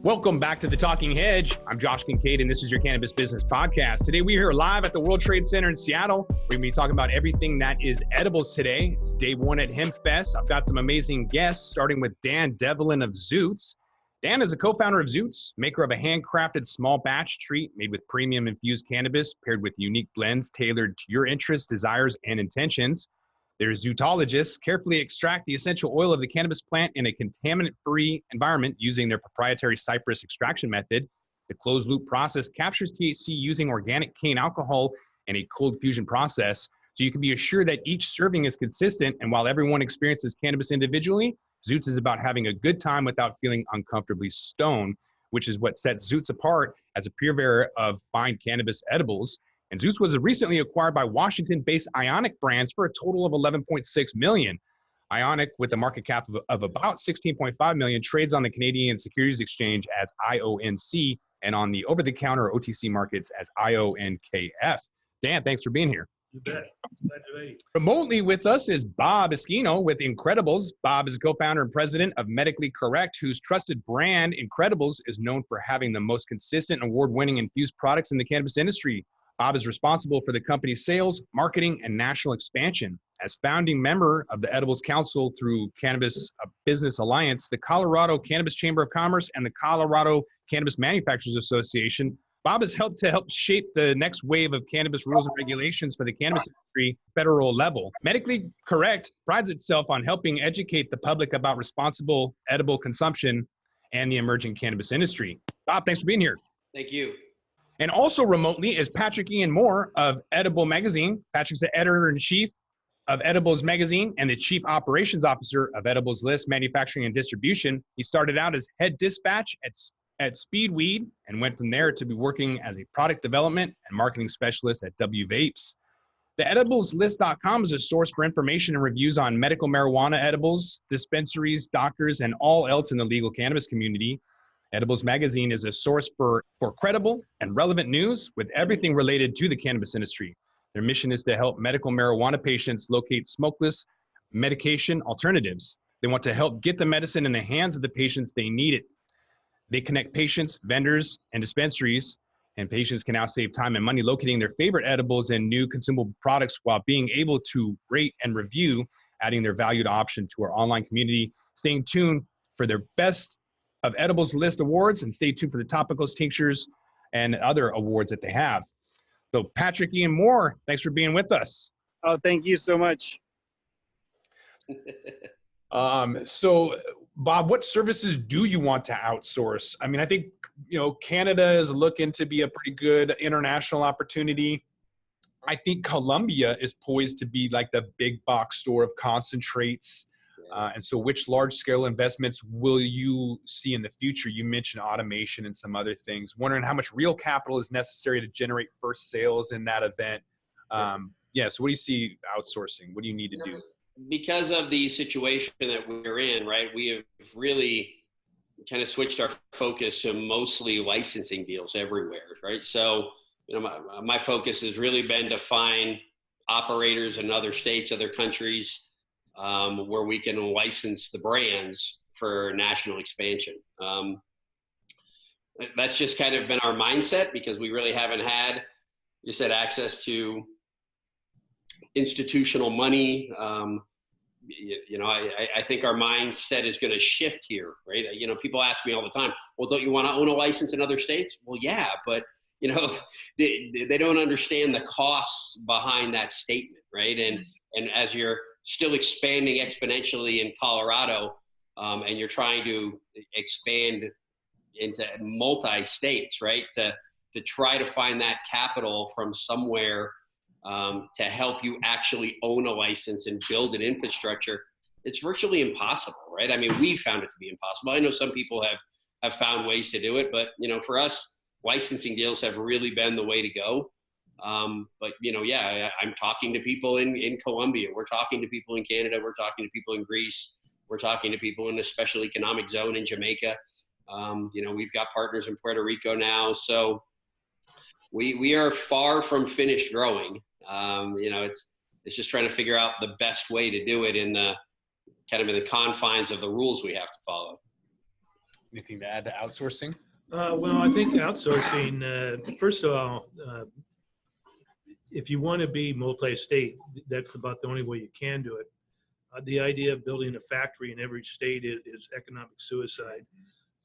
Welcome back to the Talking Hedge. I'm Josh Kincaid, and this is your Cannabis Business Podcast. Today, we're here live at the World Trade Center in Seattle. We're going to be talking about everything that is edibles today. It's day one at HempFest. I've got some amazing guests, starting with Devlin of Zoots. Dan is a co-founder of Zoots, maker of a handcrafted small batch treat made with premium infused cannabis paired with unique blends tailored to your interests, desires, and intentions. Their zootologists carefully extract the essential oil of the cannabis plant in a contaminant-free environment using their proprietary cypress extraction method. The closed-loop process captures THC using organic cane alcohol and a cold fusion process, so you can be assured that each serving is consistent. And while everyone experiences cannabis individually, Zoots is about having a good time without feeling uncomfortably stoned, which is what sets Zoots apart as a purveyor of fine cannabis edibles. And Zoots was recently acquired by Washington-based Ionic Brands for a total of $11.6 million. Ionic, with a market cap of about $16.5 million, trades on the Canadian Securities Exchange as IONC and on the over-the-counter OTC markets as IONKF. Dan, thanks for being here. You bet. Glad to be. Remotely with us is Bob Eschino with Incredibles. Bob is co-founder and president of Medically Correct, whose trusted brand, Incredibles, is known for having the most consistent and award-winning infused products in the cannabis industry. Bob is responsible for the company's sales, marketing, and national expansion. As founding member of the Edibles Council through Cannabis Business Alliance, the Colorado Cannabis Chamber of Commerce, and the Colorado Cannabis Manufacturers Association, Bob has helped shape the next wave of cannabis rules and regulations for the cannabis industry federal level. Medically Correct prides itself on helping educate the public about responsible edible consumption and the emerging cannabis industry. Bob, thanks for being here. Thank you. And also remotely is Patrick Ian Moir of Edible Magazine. Patrick's the editor-in-chief of Edibles Magazine and the chief operations officer of Edibles List Manufacturing and Distribution. He started out as head dispatch at Speedweed and went from there to be working as a product development and marketing specialist at W Vapes. The edibleslist.com is a source for information and reviews on medical marijuana edibles, dispensaries, doctors, and all else in the legal cannabis community. Edibles Magazine is a source for credible and relevant news with everything related to the cannabis industry. Their mission is to help medical marijuana patients locate smokeless medication alternatives. They want to help get the medicine in the hands of the patients they need it. They connect patients, vendors, and dispensaries, and patients can now save time and money locating their favorite edibles and new consumable products while being able to rate and review, adding their valued option to our online community. Staying tuned for their best of Edibles List awards, and stay tuned for the topicals, tinctures, and other awards that they have. So Patrick Ian Moir, thanks for being with us. Oh, thank you so much. So Bob, what services do you want to outsource? I mean, I think, Canada is looking to be a pretty good international opportunity. I think Colombia is poised to be like the big box store of concentrates. And so which large-scale investments will you see in the future? You mentioned automation and some other things. Wondering how much real capital is necessary to generate first sales in that event. So what do you see outsourcing? What do you need to do? Because of the situation that we're in, right, we have really kind of switched our focus to mostly licensing deals everywhere, right? So, my focus has really been to find operators in other states, other countries, where we can license the brands for national expansion. That's just kind of been our mindset because we really haven't had, you said, access to institutional money. I think our mindset is going to shift here, right? People ask me all the time, well, don't you want to own a license in other states? Well, yeah, but they don't understand the costs behind that statement, right? And as you're still expanding exponentially in Colorado, and you're trying to expand into multi-states, right? To try to find that capital from somewhere to help you actually own a license and build an infrastructure, it's virtually impossible, right? I mean, we found it to be impossible. I know some people have found ways to do it, but for us, licensing deals have really been the way to go. But I'm talking to people in Colombia. We're talking to people in Canada. We're talking to people in Greece. We're talking to people in the special economic zone in Jamaica. We've got partners in Puerto Rico now. So we are far from finished growing. It's just trying to figure out the best way to do it in the confines of the rules we have to follow. Anything to add to outsourcing? Well, I think outsourcing, first of all, if you want to be multi-state, that's about the only way you can do it. The idea of building a factory in every state is economic suicide.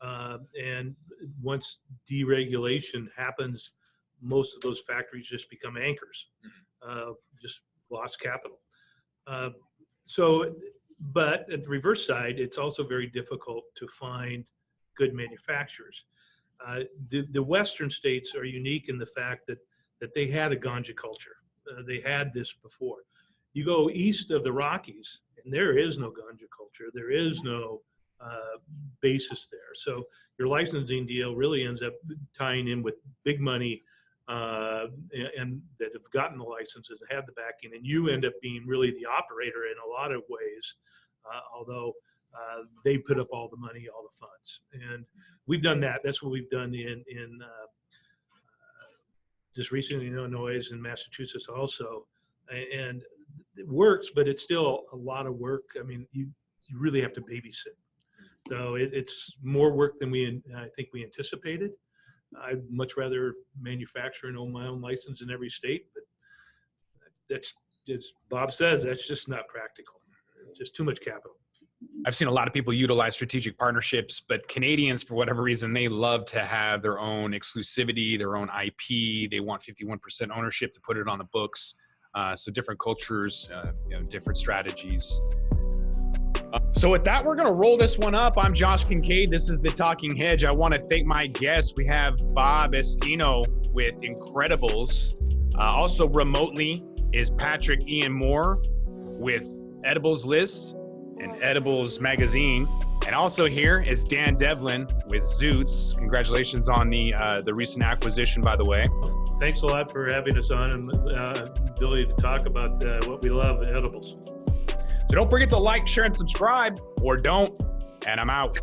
And once deregulation happens, most of those factories just become anchors, just lost capital. But at the reverse side, it's also very difficult to find good manufacturers. The Western states are unique in the fact that they had a ganja culture. They had this before. You go east of the Rockies, and there is no ganja culture. There is no basis there. So your licensing deal really ends up tying in with big money and that have gotten the licenses and have the backing, and you end up being really the operator in a lot of ways, although they put up all the money, all the funds. And we've done that. That's what we've done in just recently in Illinois and Massachusetts also. And it works, but it's still a lot of work. I mean, you really have to babysit. So it's more work than I think we anticipated. I'd much rather manufacture and own my own license in every state, but that's, as Bob says, that's just not practical. Just too much capital. I've seen a lot of people utilize strategic partnerships, but Canadians, for whatever reason, they love to have their own exclusivity, their own IP. They want 51% ownership to put it on the books. So different cultures, different strategies. So with that, we're going to roll this one up. I'm Josh Kincaid. This is the Talking Hedge. I want to thank my guests. We have Bob Eschino with Incredibles. Also remotely is Patrick Ian Moir with Edibles List and Edibles Magazine. And also here is Dan Devlin with Zoots. Congratulations on the recent acquisition, by the way. Thanks a lot for having us on and ability to talk about what we love, edibles. So don't forget to like, share, and subscribe, or don't. And I'm out.